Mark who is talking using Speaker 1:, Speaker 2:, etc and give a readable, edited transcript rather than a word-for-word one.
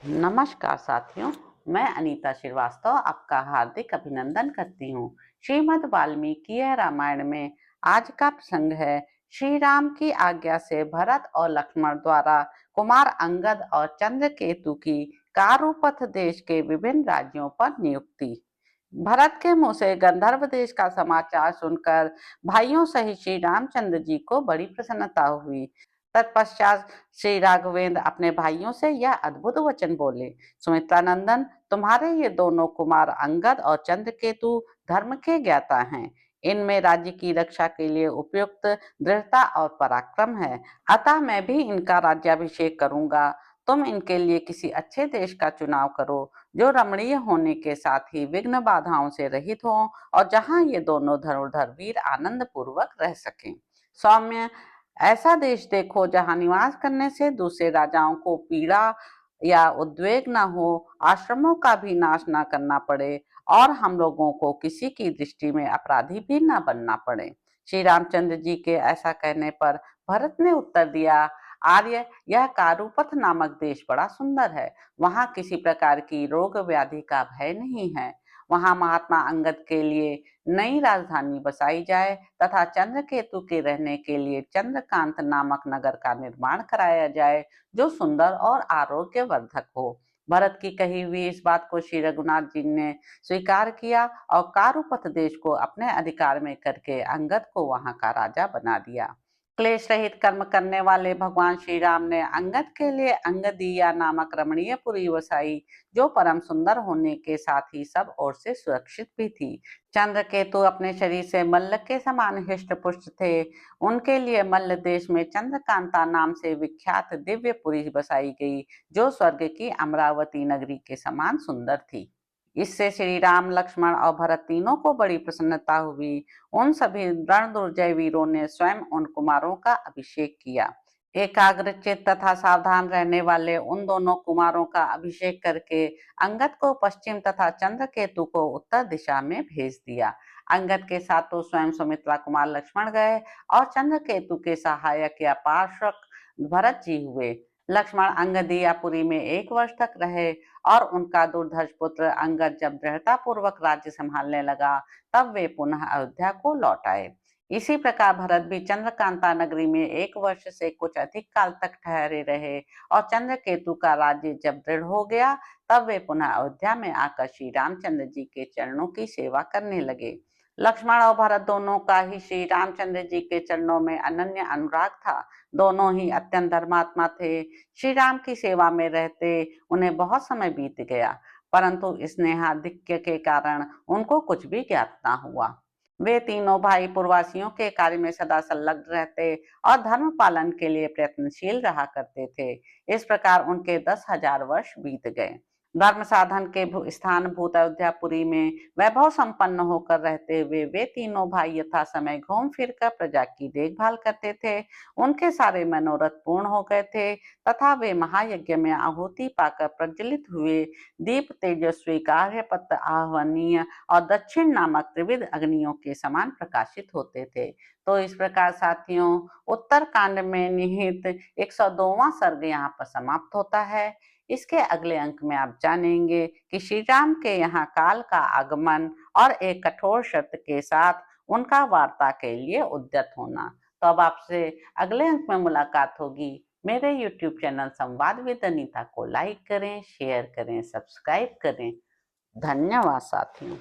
Speaker 1: नमस्कार साथियों, मैं अनीता श्रीवास्तव आपका हार्दिक अभिनंदन करती हूँ। श्रीमद् वाल्मीकि रामायण में आज का प्रसंग है श्री राम की आज्ञा से भरत और लक्ष्मण द्वारा कुमार अंगद और चंद्रकेतु की कारुपथ देश के विभिन्न राज्यों पर नियुक्ति। भरत के मुंह से गंधर्व देश का समाचार सुनकर भाइयों सहित श्री रामचंद्र जी को बड़ी प्रसन्नता हुई। तत्पश्चात श्री राघवेंद्र अपने भाइयों से यह अद्भुत वचन बोले, सुमित्रा नंदन, तुम्हारे ये दोनों कुमार अंगद और चंद्रकेतु धर्म के ज्ञाता हैं। इनमें राज्य की रक्षा के लिए उपयुक्त दृढ़ता और पराक्रम है, अतः मैं भी इनका राज्याभिषेक करूंगा। तुम इनके लिए किसी अच्छे देश का चुनाव करो, जो रमणीय होने के साथ ही विघ्न बाधाओं से रहित हो और जहां ये दोनों धनुर्धर वीर आनंद पूर्वक रह सकें। सौम्य, ऐसा देश देखो जहां निवास करने से दूसरे राजाओं को पीड़ा या उद्वेग न हो, आश्रमों का भी नाश न करना पड़े और हम लोगों को किसी की दृष्टि में अपराधी भी न बनना पड़े। श्री रामचंद्र जी के ऐसा कहने पर भरत ने उत्तर दिया, आर्य, यह कारुपथ नामक देश बड़ा सुंदर है। वहां किसी प्रकार की रोग व्याधि का भय नहीं है। वहां महात्मा अंगद के लिए नई राजधानी बसाई जाए तथा चंद्रकेतु के रहने के लिए चंद्रकांत नामक नगर का निर्माण कराया जाए, जो सुंदर और आरोग्यवर्धक हो। भरत की कही हुई इस बात को श्री रघुनाथ जी ने स्वीकार किया और कारुपथ देश को अपने अधिकार में करके अंगद को वहां का राजा बना दिया। क्लेश रहित कर्म करने वाले भगवान श्री राम ने अंगद के लिए अंगदिया नामक रमणीयपुरी बसाई, जो परम सुंदर होने के साथ ही सब ओर से सुरक्षित भी थी। चंद्रकेतु अपने शरीर से मल्ल के समान हृष्ट पुष्ट थे। उनके लिए मल्ल देश में चंद्रकांता नाम से विख्यात दिव्यपुरी बसाई गई, जो स्वर्ग की अमरावती नगरी के समान सुंदर थी। इससे श्री राम, लक्ष्मण और भरत तीनों को बड़ी प्रसन्नता हुई। उन सभी रण दुर्जय वीरों ने स्वयं उन कुमारों का अभिषेक किया। एकाग्रचित्त तथा सावधान रहने वाले उन दोनों कुमारों का अभिषेक करके अंगद को पश्चिम तथा चंद्रकेतु को उत्तर दिशा में भेज दिया। अंगद के साथ तो स्वयं सुमित्रा कुमार लक्ष्मण गए और चंद्रकेतु के सहायक या पार्षद भरत जी हुए। लक्ष्मण अंगदियापुरी में 1 वर्ष तक रहे और उनका दुर्धर्ष पुत्र अंगद जब दृढ़ता पूर्वक राज्य संभालने लगा, तब वे पुनः अयोध्या को लौट आए। इसी प्रकार भरत भी चंद्रकांता नगरी में 1 वर्ष से कुछ अधिक काल तक ठहरे रहे और चंद्रकेतु का राज्य जब दृढ़ हो गया, तब वे पुनः अयोध्या में आकर श्री रामचंद्र जी के चरणों की सेवा करने लगे। लक्ष्मण और भरत दोनों का ही श्री रामचंद्र जी के चरणों में अनन्य अनुराग था। दोनों ही अत्यंत धर्मात्मा थे। श्री राम की सेवा में रहते उन्हें बहुत समय बीत गया, परंतु स्नेहाधिक्य के कारण उनको कुछ भी ज्ञात न हुआ। वे तीनों भाई पूर्ववासियों के कार्य में सदा संलग्न रहते और धर्म पालन के लिए प्रयत्नशील रहा करते थे। इस प्रकार उनके 10,000 वर्ष बीत गए। धर्म साधन के स्थान भूत अयोध्यापुरी में वैभव संपन्न होकर रहते हुए वे तीनों भाई यथा समय घूम फिर कर प्रजा की देखभाल करते थे। उनके सारे मनोरथ पूर्ण हो गए थे तथा वे महायज्ञ में आहुति पाकर प्रज्वलित हुए दीप तेजस्वी, कार्यपत्र, आह्वनीय और दक्षिण नामक त्रिविध अग्नियों के समान प्रकाशित होते थे। तो इस प्रकार साथियों, उत्तर कांड में निहित 102वां सर्ग यहाँ पर समाप्त होता है। इसके अगले अंक में आप जानेंगे कि श्री राम के यहाँ काल का आगमन और एक कठोर शर्त के साथ उनका वार्ता के लिए उद्यत होना। तो अब आपसे अगले अंक में मुलाकात होगी। मेरे YouTube चैनल संवाद विद अनीता को लाइक करें, शेयर करें, सब्सक्राइब करें। धन्यवाद साथियों।